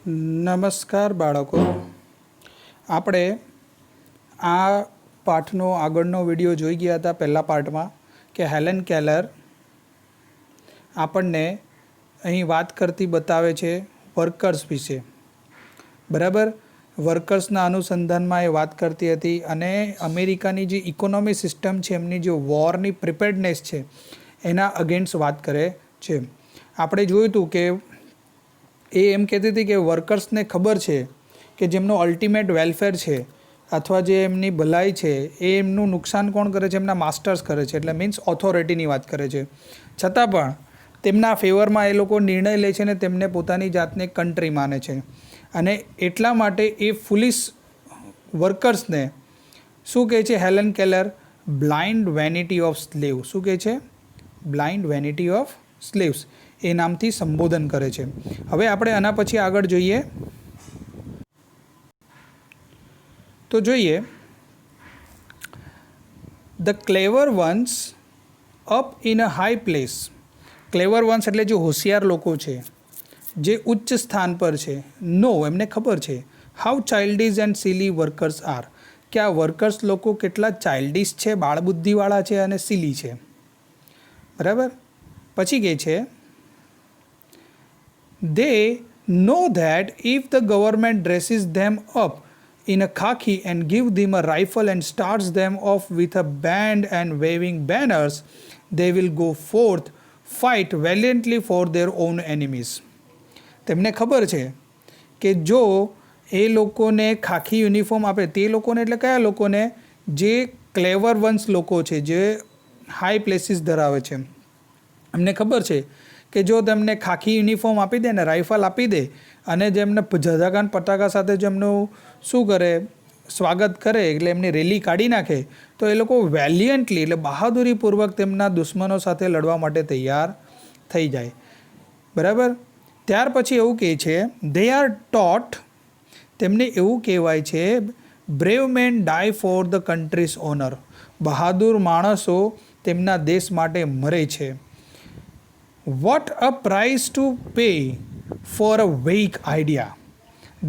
નમસ્કાર બાળકો, આપણે આ પાઠનો આગળનો વિડીયો જોઈ ગયા હતા પહેલા પાર્ટમાં કે હેલેન કેલર આપણને અહીં વાત કરતી બતાવે છે વર્કર્સ વિશે. બરાબર, વર્કર્સના અનુસંધાનમાં એ વાત કરતી હતી અને અમેરિકાની જે ઇકોનોમી સિસ્ટમ છે, એમની જે વોરની પ્રિપેર્ડનેસ છે એના અગેન્સ્ટ વાત કરે છે. આપણે જોયું હતું કે એ એમ કહેતી હતી કે વર્કર્સને ખબર છે કે જેમનો અલ્ટિમેટ વેલફેર છે અથવા જે એમની ભલાઈ છે એ એમનું નુકસાન કોણ કરે છે? એમના માસ્ટર્સ કરે છે, એટલે મીન્સ ઓથોરિટીની વાત કરે છે. છતાં પણ તેમના ફેવરમાં એ લોકો નિર્ણય લે છે ને તેમને પોતાની જાતને કન્ટ્રી માને છે. અને એટલા માટે એ ફુલિશ વર્કર્સને શું કહે છે Helen Keller? Blind vanity of slave. શું કહે છે? બ્લાઇન્ડ વેનિટી ઓફ સ્લેવ્સ એ નામથી સંબોધન કરે છે. હવે આપણે આના પછી આગળ જોઈએ તો જોઈએ the clever once up in a high place. Clever once એટલે જે હોશિયાર લોકો છે, જે ઉચ્ચ સ્થાન પર છે. નો, એમને ખબર છે how childish and silly workers are, કે આ વર્કર્સ લોકો કેટલા ચાઇલ્ડિશ છે, બાળબુદ્ધિવાળા છે અને સિલી છે. બરાબર. પછી કહે છે they know that if the government dresses them up in a khaki and give them a rifle and starts them off with a band and waving banners, they will go forth, fight valiantly for their own enemies. તેમને ખબર છે કે જો એ લોકોને ખાખી uniform આપે, તે લોકોને એટલે કયા લોકોને? જે ક્લેવર વન્સ લોકો છે, જે હાઈ પ્લેસીસ ધરાવે છે. એમને ખબર છે કે જો તેમને ખાખી યુનિફોર્મ આપી દે ને રાઇફલ આપી દે અને જેમને ઝાઝાકાન પતાકા સાથે જેમનું શું કરે, સ્વાગત કરે, એટલે એમની રેલી કાઢી નાખે, તો એ લોકો વેલિયન્ટલી એટલે બહાદુરીપૂર્વક તેમના દુશ્મનો સાથે લડવા માટે તૈયાર થઈ જાય. બરાબર. ત્યાર પછી એવું કહે છે દે આર ટોટ, તેમને એવું કહેવાય છે brave men die for the country's honour. બહાદુર માણસો તેમના દેશ માટે મરે છે. What a price to pay for a vague idea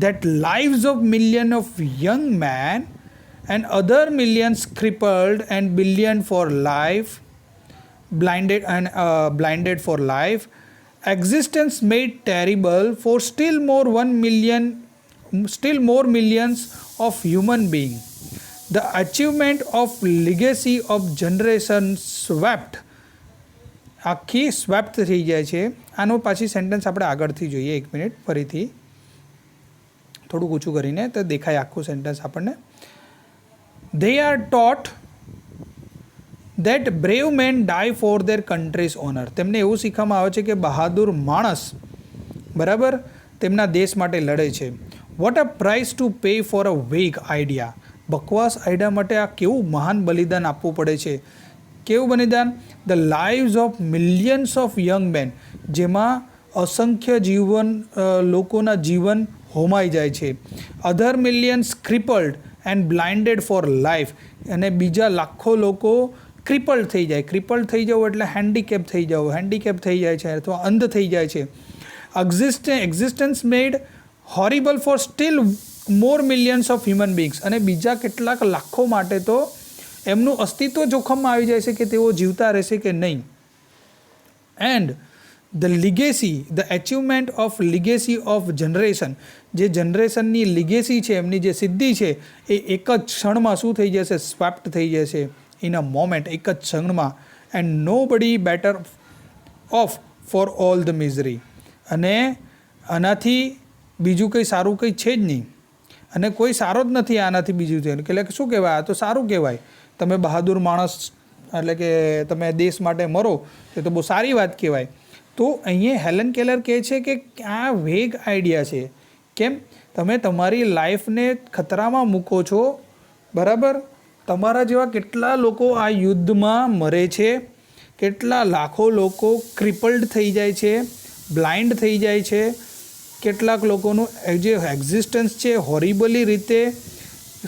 that lives of millions of young men and other millions crippled and billion for life, blinded for life, existence made terrible for still more millions of human beings. The achievement of legacy of generation swept, આખી swept થઈ જાય છે. આનો પાછી sentence આપણે આગળથી જોઈએ. એક મિનિટ ફરીથી થોડુંક ઊંચું કરીને તો દેખાય આખું સેન્ટેન્સ આપણને. They are taught that brave men die for their country's honour. તેમને એવું શીખવામાં આવે છે કે બહાદુર માણસ, બરાબર, તેમના દેશ માટે લડે છે. What a price to pay for a વેગ આઈડિયા. બકવાસ આઈડિયા માટે આ કેવું મહાન બલિદાન આપવું પડે છે. કેવું બલિદાન? The lives of millions of young men, જેમાં અસંખ્ય લોકોના જીવન હોમાઈ જાય છે. Other millions crippled and blinded for life, અને બીજા લાખો લોકો ક્રિપલ્ડ થઈ જાય. ક્રિપલ્ડ થઈ જવું એટલે હેન્ડીકેપ થઈ જવું, હેન્ડીકેપ થઈ જાય છે અથવા અંધ થઈ જાય છે. Existence made horrible for still more millions of human beings, અને બીજા કેટલાક લાખો માટે તો એમનું અસ્તિત્વ જોખમમાં આવી જાય છે કે તેઓ જીવતા રહેશે કે નહીં. And the legacy, the achievement of legacy of generation, જે જનરેશનની લિગેસી છે, એમની જે સિદ્ધિ છે, એ એક જ ક્ષણમાં શું થઈ જશે? સ્વેપ્ટ થઈ જશે. ઇન અ મોમેન્ટ, એક જ ક્ષણમાં. And nobody better off for all the misery. અને આનાથી બીજું કંઈ સારું કંઈ છે જ નહીં, અને કોઈ સારો જ નથી આનાથી બીજું છે. એટલે શું કહેવાય? આ તો સારું કહેવાય. તમે બહાદુર માણસ એટલે કે તમે દેશ માટે મરો એ તો બહુ સારી વાત કહેવાય. તો અહીંયા હેલેન કેલર કહે છે કે આ વેગ આઈડિયા છે. કેમ? તમે તમારી લાઈફને ખતરામાં મૂકો છો. બરાબર. તમારા જેવા કેટલા લોકો આ યુદ્ધમાં મરે છે, કેટલા લાખો લોકો ક્રિપલ્ડ થઈ જાય છે, બ્લાઇન્ડ થઈ જાય છે, કેટલાક લોકોનું જે એક્ઝિસ્ટન્સ છે હોરિબલી રીતે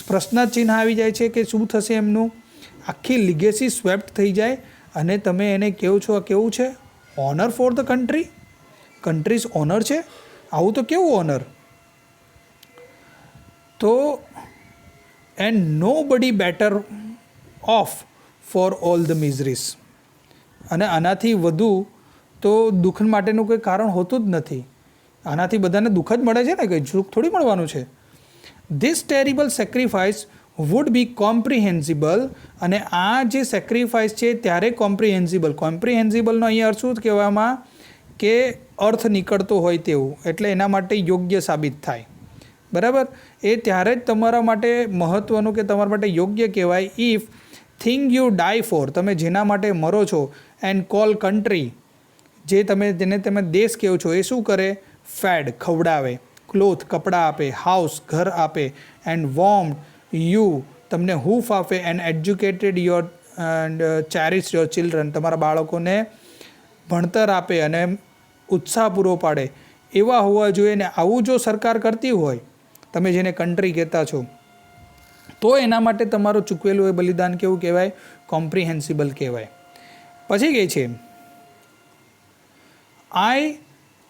પ્રશ્નચિહ્ન આવી જાય છે કે શું થશે એમનું. આખી લિગેસી સ્વેપ્ટ થઈ જાય અને તમે એને કહો છો કેવું છે? Honour for the country. Country's honour છે? આવું તો કેવું ઓનર? તો and nobody better off for all the miseries. અને આનાથી વધુ તો દુઃખ માટેનું કોઈ કારણ હોતું જ નથી. આનાથી બધાને દુઃખ જ મળે છે ને, કંઈ સુખ થોડી મળવાનું છે. This terrible sacrifice would be comprehensible. અને આ જે સેક્રિફાઈસ છે ત્યારે કોમ્પ્રિહેન્સિબલનો અહીંયા અર્થ શું કહેવામાં કે અર્થ નીકળતો હોય તેવું, એટલે એના માટે યોગ્ય સાબિત થાય. બરાબર, એ ત્યારે જ તમારા માટે મહત્ત્વનું કે તમારા માટે યોગ્ય કહેવાય. If thing you die for, તમે જેના માટે મરો છો, એન્ડ કોલ કન્ટ્રી, જેને તમે દેશ કહો છો, એ શું કરે? ફેડ, ખવડાવે, ક્લોથ, કપડાં આપે, હાઉસ, ઘર આપે, એન્ડ વોર્મ યુ, તમને હૂફ આપે, and educated your and cherish your children, તમારા બાળકોને ભણતર આપે અને ઉત્સાહ પૂરો પાડે, એવા હોવા જોઈએ. ને આવું જો સરકાર કરતી હોય, તમે જેને કન્ટ્રી કહેતા છો, તો એના માટે તમારું ચૂકવેલું એ બલિદાન કેવું કહેવાય? કોમ્પ્રિહેન્સિબલ કહેવાય. પછી કહે છે, I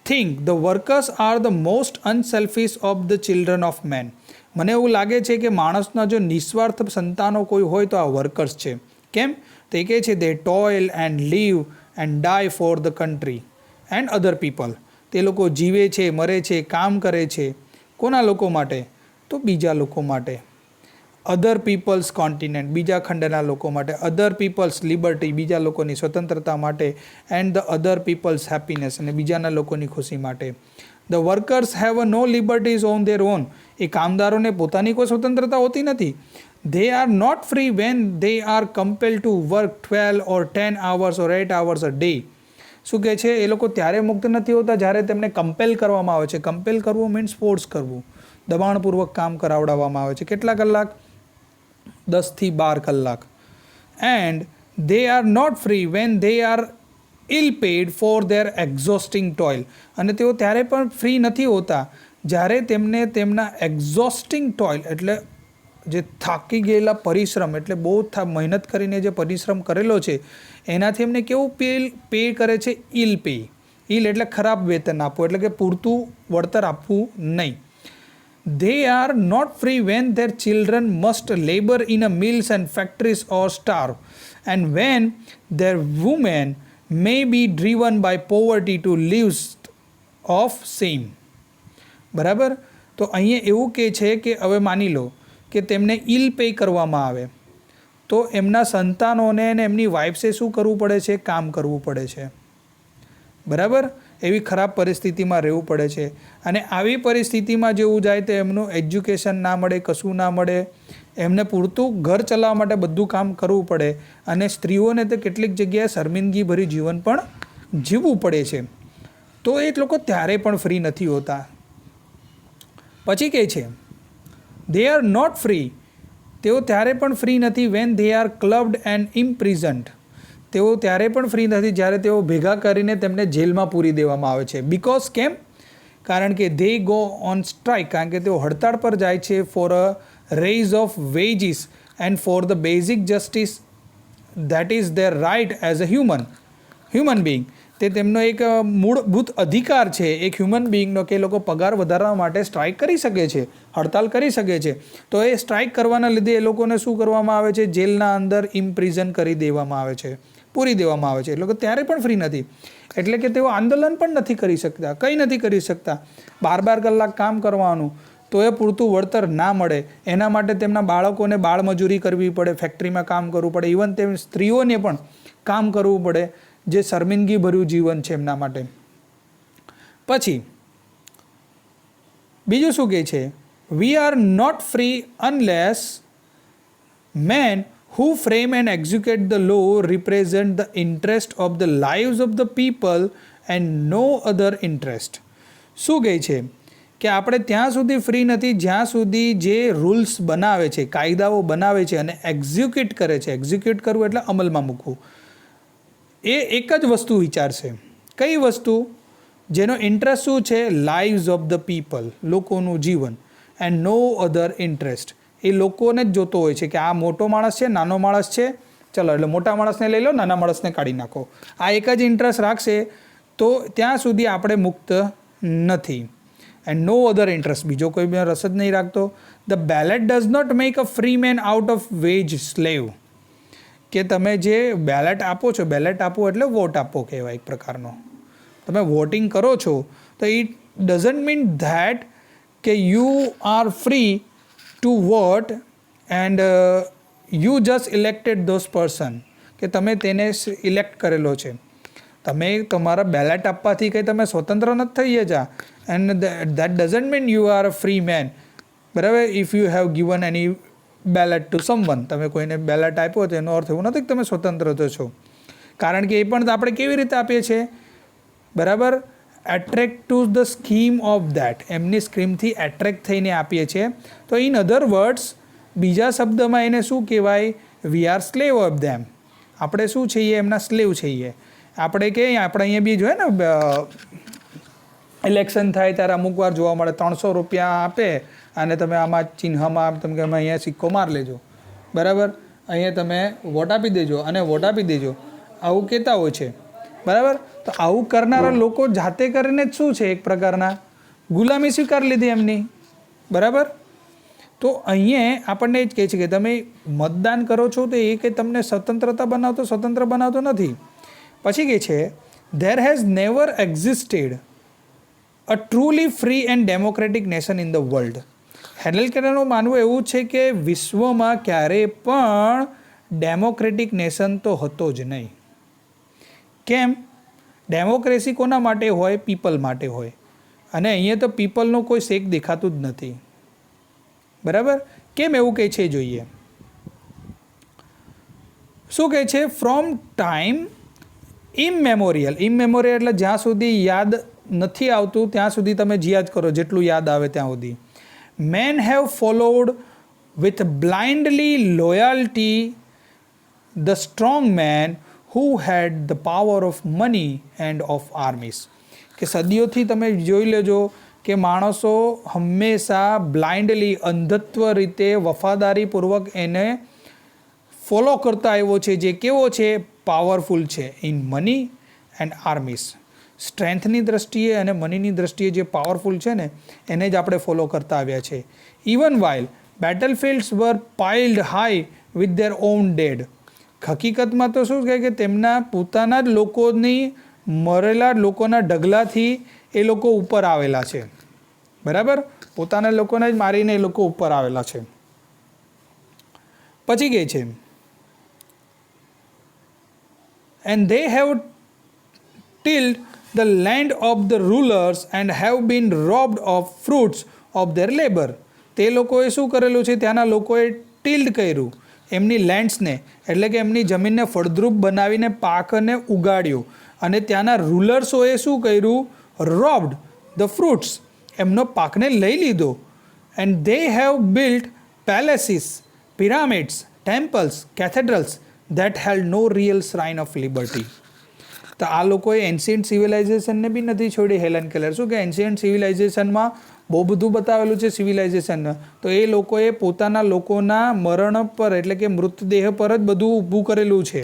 think the workers are the most unselfish of the children of men. મને એવું લાગે છે કે માણસના જો નિસ્વાર્થ સંતાનો કોઈ હોય તો આ વર્કર્સ છે. કેમ? તે કહે છે, they toil and live and die for the country and other people. તે લોકો જીવે છે, મરે છે, કામ કરે છે. કોના લોકો માટે? તો બીજા લોકો માટે. અધર પીપલ્સ કોન્ટિનેન્ટ, બીજા ખંડના લોકો માટે. અધર પીપલ્સ લિબર્ટી, બીજા લોકોની સ્વતંત્રતા માટે. And the other people's happiness, અને બીજાના લોકોની ખુશી માટે. The workers have no liberties on their own. એ કામદારોને પોતાની કોઈ સ્વતંત્રતા હોતી નથી. They are not free when they are compelled to work 12 or 10 hours or 8 hours a day. શું કહે છે? એ લોકો ત્યારે મુક્ત નથી હોતા જ્યારે તેમને કમ્પેલ કરવામાં આવે છે. કમ્પેલ કરવું મીન્સ ફોર્સ કરવું, દબાણપૂર્વક કામ કરાવડાવવામાં આવે છે. કેટલા કલાક? 10 થી 12 કલાક. And they are not free when they are ill paid for their exhausting toil. અને તેઓ ત્યારે પણ ફ્રી નથી હોતા જ્યારે તેમને તેમના એક્ઝોસ્ટિંગ ટોઇલ, એટલે જે થાકી ગયેલા પરિશ્રમ, એટલે બહુ મહેનત કરીને જે પરિશ્રમ કરેલો છે એનાથી એમને કેવું પે કરે છે? ઇલ પે. ઇલ એટલે ખરાબ વેતન આપવું, એટલે કે પૂરતું વળતર આપવું નહીં. They are not free when their children must labor in a mills and factories or starve, and when their women may be driven by poverty to lives of shame. બરાબર, તો અહીંયા એવું કહે છે કે હવે માની લો કે તેમને ઇલ પે કરવામાં આવે તો એમના સંતાનોને અને એમની વાઇફ્સે શું કરવું પડે છે? કામ કરવું પડે છે. બરાબર, એવી ખરાબ પરિસ્થિતિમાં રહેવું પડે છે. અને આવી પરિસ્થિતિમાં જેવું જાય તો એમનું એજ્યુકેશન ના મળે, કશું ના મળે, એમને પૂરતું ઘર ચલાવવા માટે બધું કામ કરવું પડે. અને સ્ત્રીઓને તો કેટલીક જગ્યાએ શર્મિંદગીભર્યું જીવન પણ જીવવું પડે છે. તો એ લોકો ત્યારે પણ ફ્રી નથી હોતા. પછી કહે છે, દે આર નોટ ફ્રી, તેઓ ત્યારે પણ ફ્રી નથી. વેન દે આર ક્લબ્ડ એન્ડ ઇમ્પ્રિઝન્ડ, તેઓ ત્યારે પણ ફ્રી નથી જ્યારે તેઓ ભેગા કરીને તેમને જેલમાં પૂરી દેવામાં આવે છે. બિકોઝ કેમ? કારણ કે દે ગો ઓન સ્ટ્રાઇક, કારણ કે તેઓ હડતાળ પર જાય છે. For a raise of wages and for the basic justice that is their right as a human being. તે તેમનો એક મૂળભૂત અધિકાર છે એક હ્યુમન બિંગનો કે એ લોકો પગાર વધારવા માટે સ્ટ્રાઇક કરી શકે છે, હડતાલ કરી શકે છે. તો એ સ્ટ્રાઇક કરવાના લીધે એ લોકોને શું કરવામાં આવે છે? જેલના અંદર ઇમ્પ્રિઝન કરી દેવામાં આવે છે, પૂરી દેવામાં આવે છે. એ લોકો ત્યારે પણ ફ્રી નથી. એટલે કે તેઓ આંદોલન પણ નથી કરી શકતા, કંઈ નથી કરી શકતા. 12 કલાક કામ કરવાનું, તો એ પૂરતું વળતર ના મળે. એના માટે તેમના બાળકોને બાળમજૂરી કરવી પડે, ફેક્ટરીમાં કામ કરવું પડે. ઇવન તેમ સ્ત્રીઓને પણ કામ કરવું પડે, જે શર્મિંદગી ભર્યું જીવન છે એમના માટે. પછી બીજું શું કહે છે? We are not free unless men who frame and execute the law represent the interest of the lives of the people and no other interest. શું કહે છે કે આપણે ત્યાં સુધી ફ્રી નથી જ્યાં સુધી જે રૂલ્સ બનાવે છે, કાયદાઓ બનાવે છે અને એક્ઝિક્યુટ કરે છે. એક્ઝિક્યુટ કરવું એટલે અમલમાં મૂકવું. એ એક જ વસ્તુ વિચારશે. કઈ વસ્તુ? જેનો ઇન્ટરેસ્ટ શું છે? લાઇવ્સ ઓફ ધ પીપલ, લોકોનું જીવન. And no other interest. એ લોકોને જ જોતો હોય છે કે આ મોટો માણસ છે, નાનો માણસ છે, ચલો એટલે મોટા માણસને લઈ લો, નાના માણસને કાઢી નાખો. આ એક જ ઇન્ટરેસ્ટ રાખશે તો ત્યાં સુધી આપણે મુક્ત નથી. એન્ડ નો અધર ઇન્ટરેસ્ટ, બીજો કોઈ બી રસ જ નહીં રાખતો. The ballot does not make a free man out of wage slave. કે તમે જે બેલેટ આપો છો, બેલેટ આપો એટલે વોટ આપો કહેવાય એક પ્રકારનો. તમે વોટિંગ કરો છો તો ઇટ ડઝન્ટ મીન ધેટ કે you are free to vote and you just elected those person, કે તમે તેને ઇલેક્ટ કરેલો છે. તમે તમારા બેલેટ આપવાથી કંઈ તમે સ્વતંત્ર નથી થઈ જતા. And that doesn't mean you are a free man. બરાબર, if you have given any ballot to someone, તમે કોઈને બેલેટ આપ્યો તો એનો અર્થ એવું નથી કે તમે સ્વતંત્ર છો. કારણ કે એ પણ આપણે કેવી રીતે આપીએ છીએ, બરાબર, attract to the scheme of that, એમની સ્કીમથી એટ્રેક્ટ થઈને આપીએ છીએ. તો ઇન અધર વર્ડ્સ, બીજા શબ્દમાં એને શું કહેવાય, we are slave of them. આપણે શું છીએ, એમના સ્લેવ છીએ. આપણે કે આપણે અહીંયા બી જોઈએ ને, ઇલેક્શન થાય ત્યારે અમુક વાર જોવા મળે 300 રૂપિયા આપે અને તમે આમાં ચિહ્નમાં તમે કે અહીંયા સિક્કો માર લેજો, બરાબર, અહીંયા તમે વોટ આપી દેજો અને વોટ આપી દેજો, આવું કહેતા હોય છે. બરાબર, તો આવું કરનારા લોકો જાતે કરીને જ શું છે, એક પ્રકારના ગુલામી સ્વીકારી લીધી એમની. બરાબર, તો અહીંયા આપણને એ જ કહે છે કે તમે મતદાન કરો છો તો એ કે તમને સ્વતંત્ર બનાવતો નથી. પછી કહે છે there has never existed a truly free and democratic nation in the world. Henal કેલરનું માનવું એવું છે કે વિશ્વમાં ક્યારેય પણ ડેમોક્રેટિક નેશન તો હતો જ નહીં. કેમ? ડેમોક્રેસી કોના માટે હોય? પીપલ માટે હોય. અને અહીંયા તો પીપલનું કોઈ શેક દેખાતું જ નથી. બરાબર, કેમ એવું કહે છે જોઈએ. શું કહે છે? From time ઇમમેમોરિયલ. ઇમમેમોરિયલ એટલે જ્યાં સુધી યાદ નથી આવતું ત્યાં સુધી તમે જીયા જ કરો, જેટલું યાદ આવે ત્યાં સુધી. Men have followed with blindly loyalty the strong men who had the power of money and of armies. કે સદીઓથી તમે જોઈ લેજો કે માણસો હંમેશા બ્લાઇન્ડલી, અંધત્વ રીતે, વફાદારીપૂર્વક એને ફોલો કરતા આવ્યો છે, જે કેવો છે, પાવરફુલ છે ઇન મની એન્ડ આર્મીસ. સ્ટ્રેન્થની દ્રષ્ટિએ અને મનીની દ્રષ્ટિએ જે પાવરફુલ છે ને એને જ આપણે ફોલો કરતા આવ્યા છે. Even while battlefields were piled high with their own dead. હકીકતમાં તો શું કહે કે તેમના પોતાના જ લોકોની, મરેલા લોકોના ઢગલાથી એ લોકો ઉપર આવેલા છે. બરાબર, પોતાના લોકોને જ મારીને એ લોકો ઉપર આવેલા છે. પછી કહે છે and they have tilled the land of the rulers and have been robbed of fruits of their labor. તે લોકોએ શું કરેલું છે? ત્યાંના લોકોએ ટિલ્ડ કર્યું એમની લેન્ડ્સને, એટલે કે એમની જમીનને ફળદ્રુપ બનાવીને પાકને ઉગાડ્યું. અને ત્યાંના રૂલર્સોએ શું કર્યું? રોબ્ડ ધ ફ્રૂટ્સ, એમનો પાકને લઈ લીધો. And they have built palaces, pyramids, temples, cathedrals that held no real shrine of liberty. તો આ લોકોએ એન્શિયન્ટ સિવિલાઇઝેશનને બી નથી છોડી. હેલન કેલર શું કે એન્શિયન્ટ સિવિલાઇઝેશનમાં બહુ બધું બતાવેલું છે સિવિલાઇઝેશન. તો એ લોકોએ પોતાના લોકોના મરણ પર, એટલે કે મૃતદેહ પર જ બધું ઊભું કરેલું છે.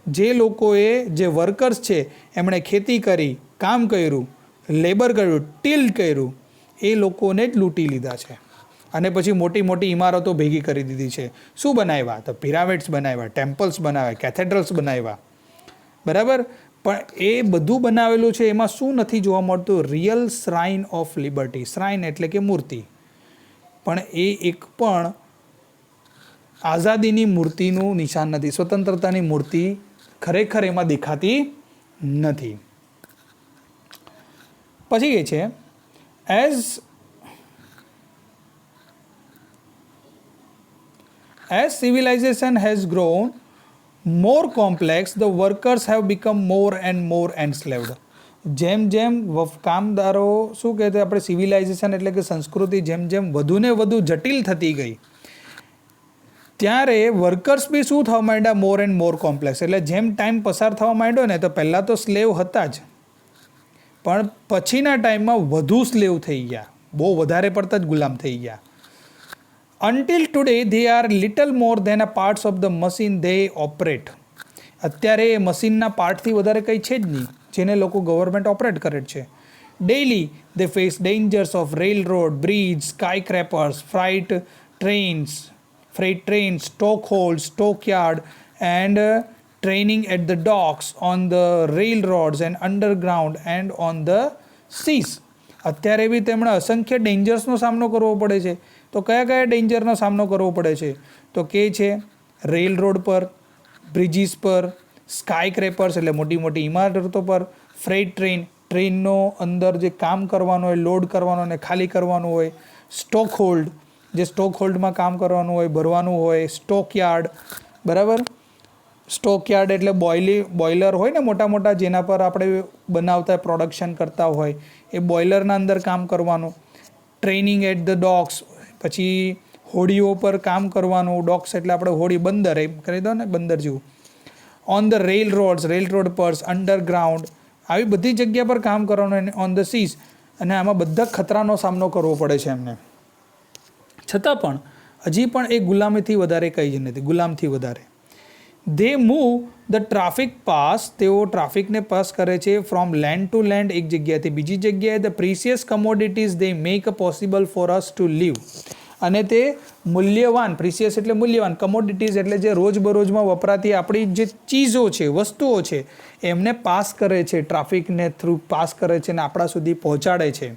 જે લોકોએ, જે વર્કર્સ છે, એમણે ખેતી કરી, કામ કર્યું, લેબર કર્યું, ટિલ્ડ કર્યું, એ લોકોને જ લૂંટી લીધા છે. અને પછી મોટી મોટી ઇમારતો ભેગી કરી દીધી છે. શું બનાવ્યા? તો પિરામિડ્સ બનાવ્યા, ટેમ્પલ્સ બનાવ્યા, કેથેડ્રલ્સ બનાવ્યા. બરાબર, પણ એ બધું બનાવેલું છે, એમાં શું નથી જોવા મળતું? Real શ્રાઇન of liberty. શ્રાઇન એટલે કે મૂર્તિ. પણ એ એક પણ આઝાદીની મૂર્તિનું નિશાન નથી, સ્વતંત્રતાની મૂર્તિ ખરેખર એમાં દેખાતી નથી. પછી કહે છે as civilization has grown more complex, the workers have become more and more enslaved. જેમ જેમ કામદારો, શું કહેते આપણે સિવિલાઇઝેશન એટલે કે સંસ્કૃતિ જેમ જેમ વધુ ને વધુ જટિલ થતી ગઈ, ત્યારે વર્કર્સ બી શું થવા માંડ્યા? મોર એન્ડ મોર કોમ્પ્લેક્સ. એટલે જેમ ટાઈમ પસાર થવા માંડ્યો ને, તો પહેલાં તો સ્લેવ હતા જ, પણ પછીના ટાઈમમાં વધુ સ્લેવ થઈ ગયા, બહુ વધારે પડતા જ ગુલામ થઈ ગયા. Until today they are little more than a parts of the machine they operate. અત્યારે એ મશીનના પાર્ટથી વધારે કંઈ છે જ નહીં જેને લોકો ગવર્મેન્ટ ઓપરેટ કરે છે. Daily, they face dangers of railroad, bridge, skyscrapers, freight trains, stockholds, stockyard, and training at the docks, on the railroads and underground and on the seas. અત્યારે બી તેમણે અસંખ્ય ડેન્જર્સનો સામનો કરવો પડે છે. તો કયા કયા ડેન્જરનો સામનો કરવો પડે છે? તો કે છે રેલ રોડ પર, બ્રિજીસ પર, સ્કાય ક્રેપર્સ એટલે મોટી મોટી ઇમારતો પર, ફ્રેટ ટ્રેનનો અંદર જે કામ કરવાનું હોય, લોડ કરવાનું અને ખાલી કરવાનું હોય, સ્ટોક હોલ્ડ જે સ્ટોક હોલ્ડમાં કામ કરવાનું હોય, ભરવાનું હોય, સ્ટોક યાર્ડ, બરાબર. સ્ટોક યાર્ડ એટલે બોઇલર હોય ને મોટા મોટા, જેના પર આપણે બનાવતા પ્રોડક્શન કરતા હોય, એ બોઇલરના અંદર કામ કરવાનું. ટ્રેનિંગ એટ ધ ડોક્સ, પછી હોડીઓ પર કામ કરવાનું. ડોક્સ એટલે આપણે હોડી, બંદર એમ કરી દો ને, બંદર જેવું. ઓન ધ રેલ રોડ પર, અંડરગ્રાઉન્ડ, આવી બધી જગ્યા પર કામ કરવાનું. ઓન ધ સીઝ, અને આમાં બધા ખતરાનો સામનો કરવો પડે છે એમને. છતાં પણ હજી પણ એ ગુલામીથી વધારે કંઈ જ નથી, ગુલામથી વધારે. દે મૂવ ધ ટ્રાફિક પાસ, તેઓ ટ્રાફિકને પાસ કરે છે. ફ્રોમ લેન્ડ ટુ લેન્ડ, એક જગ્યાએથી બીજી જગ્યાએ. The precious commodities they make possible for us to live, અને તે મૂલ્યવાન, પ્રિસિયસ એટલે મૂલ્યવાન, કમોડિટીઝ એટલે જે રોજબરોજમાં વપરાતી આપણી જે ચીજો છે, વસ્તુઓ છે, એમને પાસ કરે છે, ટ્રાફિકને થ્રુ પાસ કરે છે અને આપણા સુધી પહોંચાડે છે.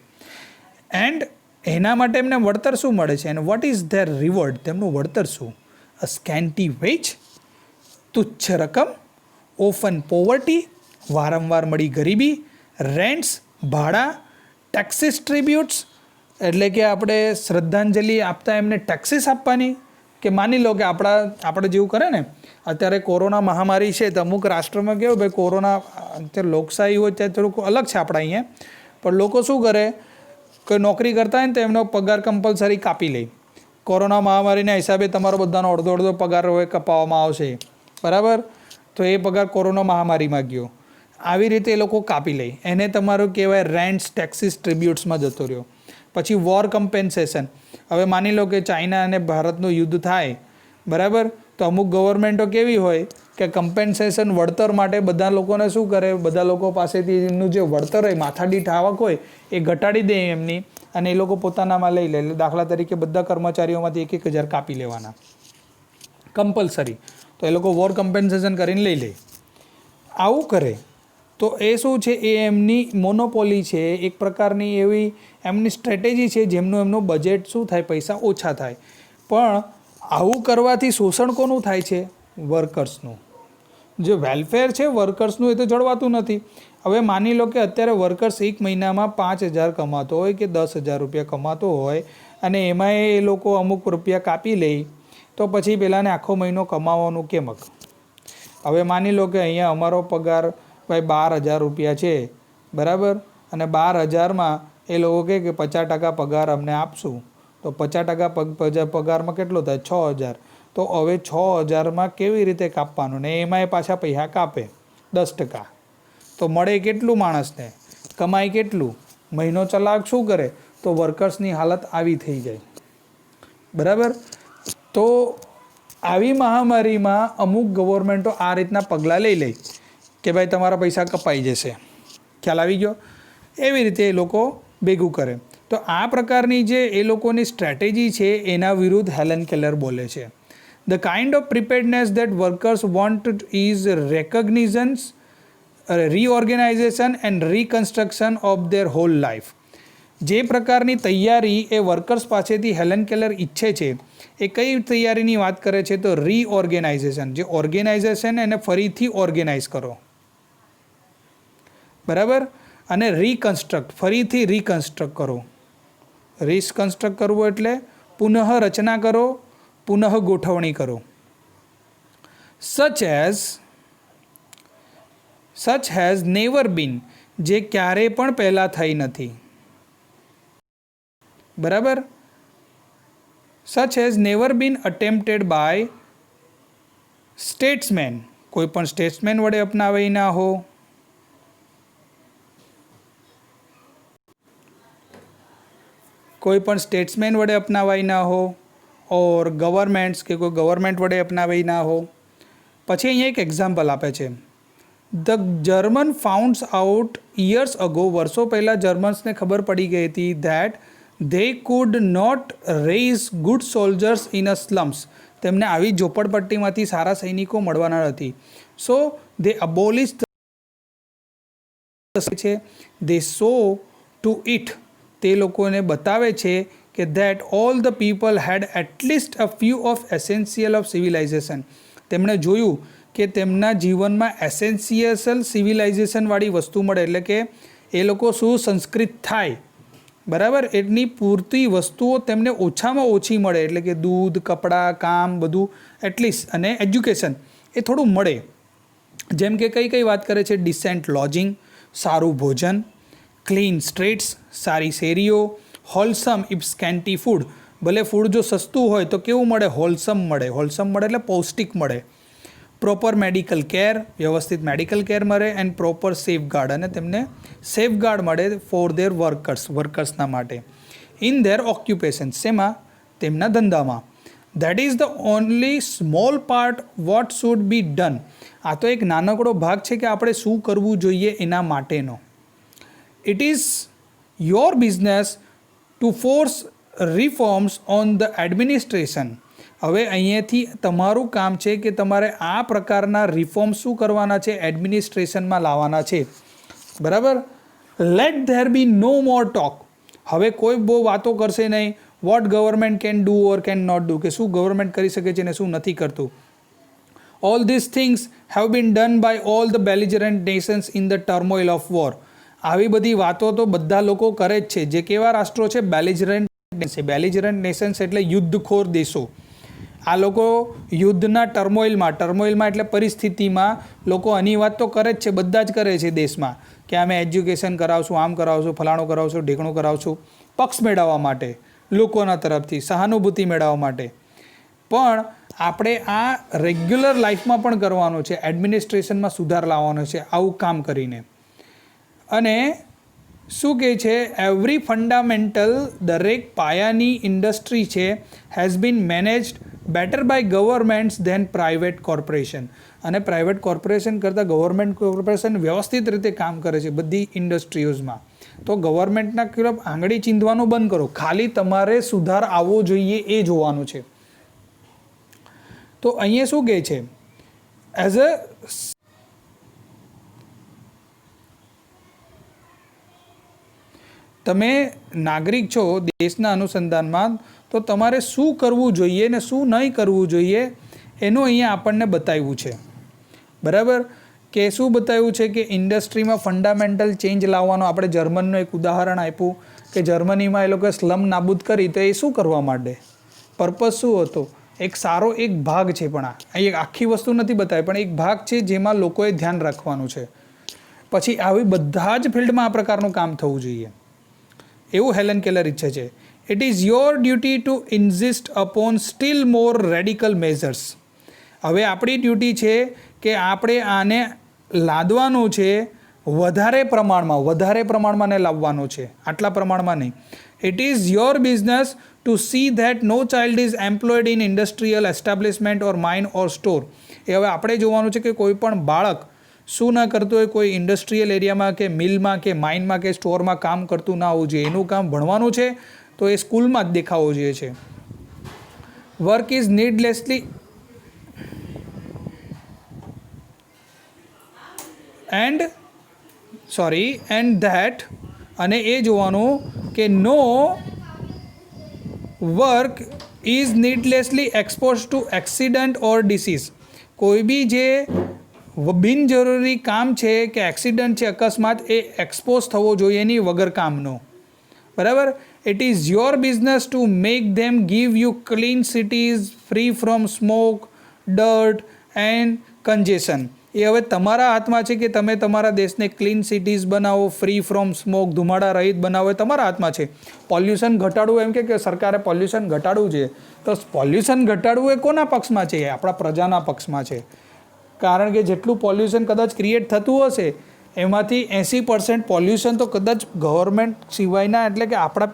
એન્ડ એના માટે એમને વળતર શું મળે છે? And what is there reward, તેમનું વળતર શું? અ સ્કેન્ટી વેજ, તુચ્છ રકમ, ઓફન પોવર્ટી, વારંવાર મળી ગરીબી, રેન્ટ્સ, ભાડા, ટેક્સીસ ટ્રિબ્યુટ્સ એટલે કે આપણે શ્રદ્ધાંજલિ આપતા એમને ટેક્સીસ આપવાની. કે માની લો કે આપણે જેવું કરે ને, અત્યારે કોરોના મહામારી છે, તો અમુક રાષ્ટ્રમાં કેવું ભાઈ કોરોના, અત્યારે લોકશાહી હોય ત્યાં થોડુંક અલગ છે આપણા અહીંયા, પણ લોકો શું કરે કે નોકરી કરતા હોય ને તો એમનો પગાર કમ્પલસરી કાપી લે. કોરોના મહામારીના હિસાબે તમારો બધાનો અડધો પગાર હોય કપાવવામાં આવશે, બરાબર. તો એ પગાર કોરોના મહામારીમાં ગયો, આવી રીતે એ લોકો કાપી લે. એને તમારું કહેવાય રેન્ટ્સ, ટેક્સીસ, ટ્રિબ્યુટ્સમાં જતો રહ્યો. પછી વોર કમ્પેન્સેશન, હવે માની લો કે ચાઇના અને ભારતનું યુદ્ધ થાય, બરાબર, તો અમુક ગવર્મેન્ટો કેવી હોય કે કમ્પેન્સેશન, વળતર માટે બધા લોકોને શું કરે, બધા લોકો પાસેથી એમનું જે વળતર હોય, માથાદીઠ આવક હોય, એ ઘટાડી દે એમની, અને એ લોકો પોતાનામાં લઈ લે. એટલે દાખલા તરીકે બધા કર્મચારીઓમાંથી 1,000 કાપી લેવાના કમ્પલસરી, તો એ લોકો વોર કમ્પેન્સેશન કરીને લઈ લે. આવું કરે તો એ શું છે, એ એમની મોનોપોલી છે, એક પ્રકારની એવી એમની સ્ટ્રેટેજી છે, એમનું બજેટ શું થાય, પૈસા ઓછા થાય. પણ આવું કરવાથી શોષણ કોનું થાય છે? વર્કર્સનું. જે વેલફેર છે વર્કર્સનું, એ તો જળવાતું નથી. હવે માની લો કે અત્યારે વર્કર્સ એક મહિનામાં 5,000 કમાતો હોય કે 10,000 રૂપિયા કમાતો હોય, અને એમાં એ લોકો અમુક રૂપિયા કાપી લે, તો પછી પેલાને આખો મહિનો કમાવાનું કેમક? હવે માની લો કે અહીંયા અમારો પગાર ભાઈ 12,000 રૂપિયા છે, બરાબર, અને 12,000માં એ લોકો કહે કે 50% પગાર અમને આપશું, તો 50% પગારમાં કેટલો થાય? 6,000. તો હવે 6,000માં કેવી રીતે કાપવાનું? ને એમાંય પાછા પૈસા કાપે 10%. તો મળે કેટલું માણસને? કમાય કેટલું? મહિનો ચલાવ શું કરે? તો વર્કર્સની હાલત આવી થઈ જાય, બરાબર. તો આવી મહામારીમાં અમુક ગવર્મેન્ટો આ રીતના પગલાં લઈ લે કે ભાઈ તમારા પૈસા કપાઈ જશે, ખ્યાલ આવી ગયો? એવી રીતે એ લોકો ભેગું કરે. તો આ પ્રકારની જે એ લોકોની સ્ટ્રેટેજી છે, એના વિરુદ્ધ હેલન કેલર બોલે છે. The kind of preparedness that workers want is recognisance, reorganisation and reconstruction of their whole life. જે પ્રકારની તૈયારી એ વર્કર્સ પાસેથી હેલન કેલર ઈચ્છે છે, એ કઈ તૈયારીની વાત કરે છે? તો રીઓર્ગેનાઇઝેશન, જે ઓર્ગેનાઇઝેશન એને ફરીથી ઓર્ગેનાઇઝ કરો, બરાબર, અને રીકન્સ્ટ્રક્ટ, ફરીથી રીકન્સ્ટ્રક્ટ કરો. રીકન્સ્ટ્રક્ટ કરવું એટલે પુનઃ રચના કરો, પુનઃ ગોઠવણી કરો. સચ હેઝ નેવર બીન, જે ક્યારેય પણ પહેલાં થઈ નથી, બરાબર. સચ has never bin attempted by સ્ટેટ્સમેન, કોઈ પણ સ્ટેટ્સમેન વડે અપનાવાઈ ના હો. કોઈ પણ સ્ટેટ્સમેન વડે અપનાવાઈ ના હો, ઓર ગવર્મેન્ટ્સ, કે કોઈ ગવર્મેન્ટ વડે અપનાવાઈ ના હો. પછી અહીંયા એક એક્ઝામ્પલ આપે છે. The German founds out years ago, વર્ષો પહેલાં જર્મન્સને ખબર પડી ગઈ હતી that they could not raise good soldiers in a slums. તેમને આવી ઝોપડપટ્ટીમાંથી સારા સૈનિકો મળવાના નથી. સો they abolished છે they show to it, તે લોકોને બતાવે છે કે that all the people had at least a few of essential of civilization. તેમણે જોયું કે તેમના જીવનમાં એસેન્શિયલ સિવિલાઇઝેશનવાળી વસ્તુ મળે, એટલે કે એ લોકો સુસંસ્કૃત થાય, બરાબર, એટલી પૂરતી વસ્તુઓ તેમને ઓછામાં ઓછી મળે, એટલે કે દૂધ, કપડાં, કામ, બધું એટલીસ્ટ, અને એજ્યુકેશન એ થોડું મળે. જેમ કે કઈ કઈ વાત કરે છે? ડિસેન્ટ લોજિંગ, સારું ભોજન, ક્લીન સ્ટ્રીટ્સ, સારી શેરીઓ, હોલસમ ઇફ સ્કેન્ટી ફૂડ, ભલે ફૂડ જો સસ્તું હોય તો કેવું મળે? હોલસમ મળે. હોલસમ મળે એટલે પૌષ્ટિક મળે. પ્રોપર મેડિકલ કેર, વ્યવસ્થિત મેડિકલ કેર મળે, એન્ડ પ્રોપર સેફગાર્ડ, અને તેમને સેફગાર્ડ મળે ફોર ધેર વર્કર્સના માટે. ઇન ધેર ઓક્યુપેશન, શેમાં? તેમના ધંધામાં. That is the only small part what should be done. આ તો એક નાનકડો ભાગ છે કે આપણે શું કરવું જોઈએ એના માટેનો. It is your business two force reforms on the administration. હવે અહીંયાથી તમારું કામ છે કે તમારે આ પ્રકારના રિફોર્મ શું કરવાના છે? એડમિનિસ્ટ્રેશનમાં લાવવાના છે, બરાબર. Let there be no more talk. હવે કોઈ બહુ વાતો કરશે નહીં. What government can do or can not do, કે શું ગવર્મેન્ટ કરી શકે છે ને શું નથી કરતું. All these things have been done by all the belligerent nations in the turmoil of war. આવી બધી વાતો તો બધા લોકો કરે જ છે. જે કેવા રાષ્ટ્રો છે? બેલિજરન્ટ નેશન્સ એટલે યુદ્ધખોર દેશો. આ લોકો યુદ્ધના ટર્મોઇલમાં એટલે પરિસ્થિતિમાં લોકો આની વાત તો કરે જ છે, બધા જ કરે છે દેશમાં, કે અમે એજ્યુકેશન કરાવશું, આમ કરાવશું, ફલાણું કરાવશું, ઢીકણું કરાવશું, પક્ષ મેળવવા માટે, લોકોના તરફથી સહાનુભૂતિ મેળવવા માટે. પણ આપણે આ રેગ્યુલર લાઈફમાં પણ કરવાનું છે. એડમિનિસ્ટ્રેશનમાં સુધાર લાવવાનો છે આવું કામ કરીને. અને શું કહે છે? એવરી ફંડામેન્ટલ, દરેક પાયાની ઇન્ડસ્ટ્રી છે, has been managed better by governments than private corporation. અને પ્રાઇવેટ કોર્પોરેશન કરતાં ગવર્મેન્ટ કોર્પોરેશન વ્યવસ્થિત રીતે કામ કરે છે બધી ઇન્ડસ્ટ્રીઓઝમાં. તો ગવર્મેન્ટના ખિલાફ આંગળી ચીંધવાનું બંધ કરો, ખાલી તમારે સુધાર આવવો જોઈએ એ જોવાનું છે. તો અહીંયા શું કહે છે? એઝ અ તમે નાગરિક છો દેશના અનુસંધાનમાં, તો તમારે શું કરવું જોઈએ ને શું નહીં કરવું જોઈએ એનું અહીંયા આપણને બતાવ્યું છે, બરાબર. કે શું બતાવ્યું છે? કે ઇન્ડસ્ટ્રીમાં ફંડામેન્ટલ ચેન્જ લાવવાનો. આપણે જર્મનનું એક ઉદાહરણ આપ્યું કે જર્મનીમાં એ લોકોએ સ્લમ નાબૂદ કરી, તો એ શું કરવા માટે? પર્પઝ શું હતો? એક સારો એક ભાગ છે, પણ આ એક આખી વસ્તુ નથી બતાવી, પણ એક ભાગ છે જેમાં લોકોએ ધ્યાન રાખવાનું છે. પછી આવી બધા જ ફિલ્ડમાં આ પ્રકારનું કામ થવું જોઈએ એવું હેલન કેલર ઈચ્છે છે. It is your duty two insist upon steel more radical measures. હવે આપણી ડ્યુટી છે કે આપણે આને લાદવાનું છે વધારે પ્રમાણમાં ને લાવવાનું છે, આટલા પ્રમાણમાં નહીં. It is your business to see that no child is employed in industrial establishment or mine or store. એ હવે આપણે જોવાનું છે કે કોઈ પણ બાળક શું ના કરતું હોય, કોઈ ઇન્ડસ્ટ્રીયલ એરિયામાં કે મિલમાં કે માઇનમાં કે સ્ટોરમાં કામ કરતું ના હોવું જોઈએ. એનું કામ ભણવાનું છે તો એ સ્કૂલમાં જ દેખાવું જોઈએ છે. Work is needlessly and that, અને એ જોવાનું કે no work is needlessly expose to accident or disease. કોઈ બી જે બિનજરૂરી કામ છે કે એક્સિડન્ટ છે, અકસ્માત, એ એક્સપોઝ થવો જોઈએ નહીં વગર કામનો, બરાબર. It is your business to make them give you clean cities free from smoke, dirt and congestion. એ હવે તમારા હાથમાં છે કે તમે તમારા દેશને ક્લીન સિટીઝ બનાવો, ફ્રી ફ્રોમ સ્મોક, ધુમાડા રહિત બનાવો, એ તમારા હાથમાં છે. પોલ્યુશન ઘટાડવું, એમ કે સરકારે પોલ્યુશન ઘટાડવું છે, તો પોલ્યુશન ઘટાડવું એ કોના પક્ષમાં છે? આપણા પ્રજાના પક્ષમાં છે. કારણ કે જેટલું પોલ્યુશન કદાચ ક્રિએટ થતું હશે એમાંથી 80% પોલ્યુશન તો કદાચ ગવર્મેન્ટ સિવાયના, એટલે કે આપણા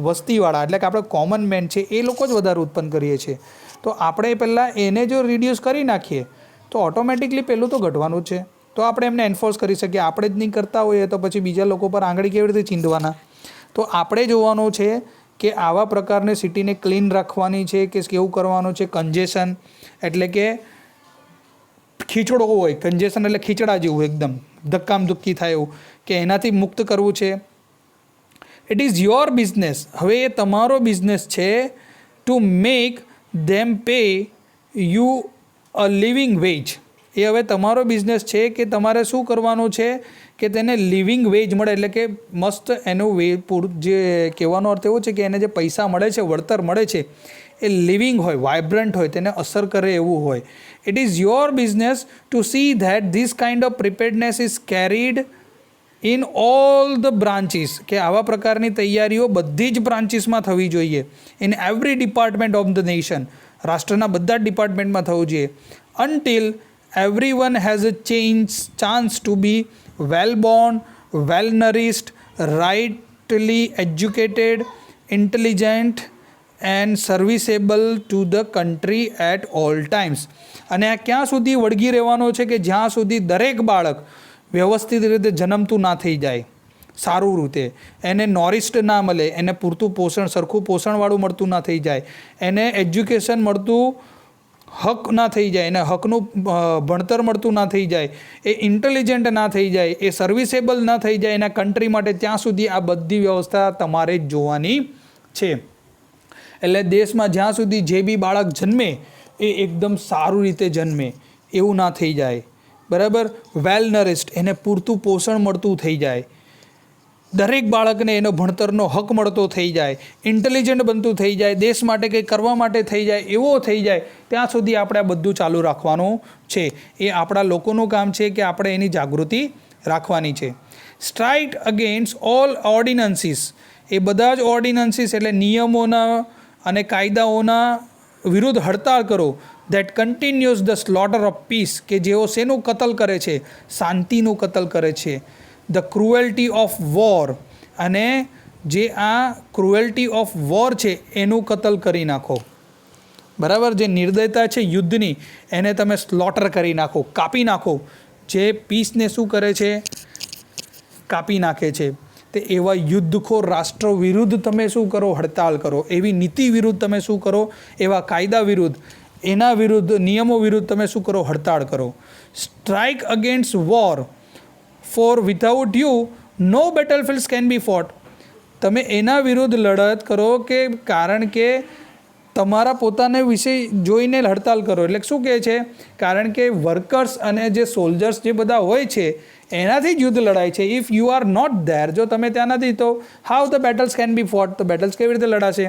વસ્તીવાળા, એટલે કે આપણે કોમન મેન છે એ લોકો જ વધારે ઉત્પન્ન કરીએ છીએ. તો આપણે પહેલાં એને જો રિડ્યુસ કરી નાખીએ તો ઓટોમેટિકલી પહેલું તો ઘટવાનું જ છે. તો આપણે એમને એન્ફોર્સ કરી શકીએ. આપણે જ નહીં કરતા હોઈએ તો પછી બીજા લોકો પર આંગળી કેવી રીતે ચીંધવાના? તો આપણે જોવાનું છે કે આવા પ્રકારની સિટીને ક્લીન રાખવાની છે કે કેવું કરવાનું છે. કન્જેશન એટલે કે ખીચડો હોય, કન્જેશન એટલે ખીચડા જેવું એકદમ ધક્કામ ધુક્કી થાય એવું, કે એનાથી મુક્ત કરવું છે. It is your business. હવે એ તમારો બિઝનેસ છે to make them pay you a living wage. એ હવે તમારો બિઝનેસ છે કે તમારે શું કરવાનું છે કે તેને લિવિંગ વેજ મળે, એટલે કે મસ્ત એનું જે કહેવાનો અર્થ એવો છે કે એને જે પૈસા મળે છે, વળતર મળે છે, એ લિવિંગ હોય, વાઇબ્રન્ટ હોય, તેને અસર કરે એવું હોય. It is your business to see that this kind of preparedness is carried in all the branches, કે આવા પ્રકારની તૈયારીઓ બધી જ બ્રાન્ચીસમાં થવી જોઈએ. In every department of the nation, રાષ્ટ્રના બધા જ ડિપાર્ટમેન્ટમાં થવું જોઈએ. Until everyone has a chance to be well born, well nourished, rightly educated, intelligent and serviceable to the country at all times. અને આ ક્યાં સુધી વળગી રહેવાનો છે કે જ્યાં સુધી દરેક બાળક વ્યવસ્થિત રીતે જન્મતું ના થઈ જાય, સારું રીતે એને નોરિસ્ડ ના મળે, એને પૂરતું પોષણ, સરખું પોષણવાળું મળતું ના થઈ જાય, એને એજ્યુકેશન મળતું હક ના થઈ જાય, એને હકનું ભણતર મળતું ના થઈ જાય, એ ઇન્ટેલિજન્ટ ના થઈ જાય, એ સર્વિસેબલ ના થઈ જાય એના કન્ટ્રી માટે, ત્યાં સુધી આ બધી વ્યવસ્થા તમારે જ જોવાની છે. એટલે દેશમાં જ્યાં સુધી જે બી બાળક જન્મે એ એકદમ સારું રીતે જન્મે એવું ના થઈ જાય, બરાબર. વેલ નરિસ્ડ, એને પૂરતું પોષણ મળતું થઈ જાય, દરેક બાળકને એનો ભણતરનો હક મળતો થઈ જાય, ઇન્ટેલિજન્ટ બનતું થઈ જાય, દેશ માટે કંઈ કરવા માટે થઈ જાય, એવો થઈ જાય, ત્યાં સુધી આપણે આ બધું ચાલુ રાખવાનું છે. એ આપણા લોકોનું કામ છે કે આપણે એની જાગૃતિ રાખવાની છે. સ્ટ્રાઇક અગેન્સ્ટ ઓલ ઓર્ડિનન્સીસ, એ બધા જ ઓર્ડિનન્સીસ એટલે નિયમોના અને કાયદાઓના વિરુદ્ધ હડતાળ કરો. That continues the slaughter of piece, કે જેઓ શેનું કતલ કરે છે? શાંતિનું કતલ કરે છે. ધ ક્રુએલ્ટી ઓફ વોર, અને જે આ ક્રુએલ્ટી ઓફ વોર છે એનું કતલ કરી નાખો, બરાબર. જે નિર્દયતા છે યુદ્ધની, એને તમે સ્લોટર કરી નાખો, કાપી નાખો. જે પીસને શું કરે છે? કાપી નાખે છે. તે એવા યુદ્ધખોર રાષ્ટ્રો વિરુદ્ધ તમે શું કરો? હડતાળ કરો. એવી નીતિ વિરુદ્ધ તમે શું કરો? એવા કાયદા વિરુદ્ધ, એના વિરુદ્ધ, નિયમો વિરુદ્ધ તમે શું કરો? હડતાળ કરો. Strike against war, for without you no battlefields can be fought. તમે એના વિરુદ્ધ લડત કરો કે કારણ કે તમારા પોતાને વિશે જોઈને હડતાલ કરો. એટલે શું કહે છે? કારણ કે વર્કર્સ અને જે સોલ્જર્સ જે બધા હોય છે એનાથી જ યુદ્ધ લડાય છે. If you are not there, જો તમે ત્યાં નથી તો how the battles can be fought, તો બેટલ્સ કેવી રીતે લડાશે?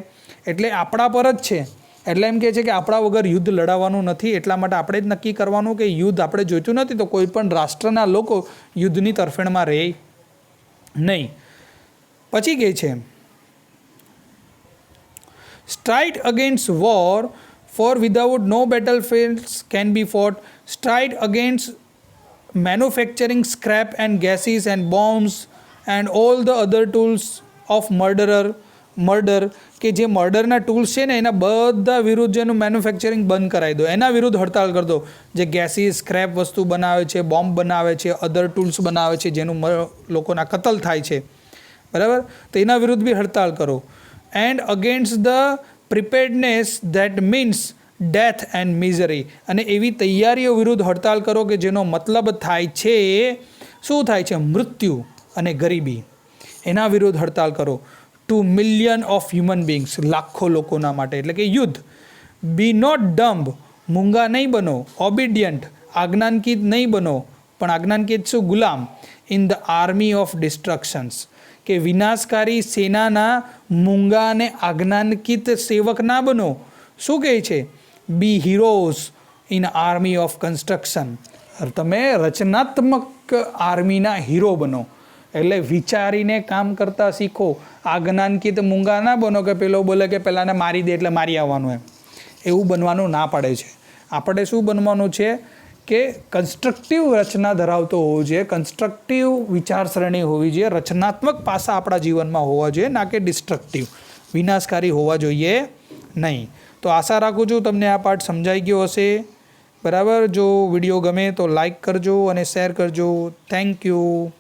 એટલે આપણા પર જ છે. એટલે એમ કહે છે કે આપણા વગર યુદ્ધ લડાવવાનું નથી. એટલા માટે આપણે જ નક્કી કરવાનું કે યુદ્ધ આપણે જોઈતું નથી, તો કોઈ પણ રાષ્ટ્રના લોકો યુદ્ધની તરફેણમાં રહે નહીં. પછી કહે છે strike against war, for without no battlefields can be fought. Strike against manufacturing scrap and gases and bombs and all the other tools of murder, કે જે મર્ડરના ટૂલ્સ છે ને એના બધા વિરુદ્ધ જેનું મેન્યુફેક્ચરિંગ બંધ કરાવી દો, એના વિરુદ્ધ હડતાળ કરી દો. જે ગેસીસ, સ્ક્રેપ વસ્તુ બનાવે છે, બોમ્બ બનાવે છે, અધર ટૂલ્સ બનાવે છે જેનું લોકોના કતલ થાય છે, બરાબર, તો એના વિરુદ્ધ બી હડતાળ કરો. And against the preparedness that means death and misery, અને એવી તૈયારીઓ વિરુદ્ધ હડતાળ કરો કે જેનો મતલબ થાય છે શું થાય છે? મૃત્યુ અને ગરીબી. એના વિરુદ્ધ હડતાળ કરો. Two million of human beings, લાખો લોકોના માટે, એટલે કે યુદ્ધ. બી નોટ ડમ્બ, મૂંગા નહીં બનો. ઓબિડિયન્ટ, આજ્ઞાનકીત નહીં બનો, પણ આજ્ઞાનકીત શું? ગુલામ. ઇન ધ આર્મી ઓફ ડિસ્ટ્રક્શન્સ, કે વિનાશકારી સેનાના મૂંગા અને આજ્ઞાનકીત સેવક ના બનો. શું કહે છે? Be heroes in army of construction, તમે રચનાત્મક આર્મીના હીરો બનો. એટલે વિચારીને કામ કરતા શીખો. આજ્ઞાનકીત મૂંગા ના બનો કે પેલો બોલે કે પેલાને મારી દે એટલે મારી આવવાનું, એમ એવું બનવાનું ના પડે છે. આપણે શું બનવાનું છે કે કન્સ્ટ્રક્ટિવ રચના ધરાવતો હોવો જોઈએ, કન્સ્ટ્રક્ટિવ વિચારસરણી હોવી જોઈએ, રચનાત્મક પાસા આપણા જીવનમાં હોવા જોઈએ, ના કે ડિસ્ટ્રક્ટિવ, વિનાશકારી હોવા જોઈએ નહીં. તો આશા રાખું છું તમને આ પાઠ સમજાઈ ગયો હશે. બરાબર. જો વિડીયો ગમે તો લાઈક કરજો અને શેર કરજો. Thank you.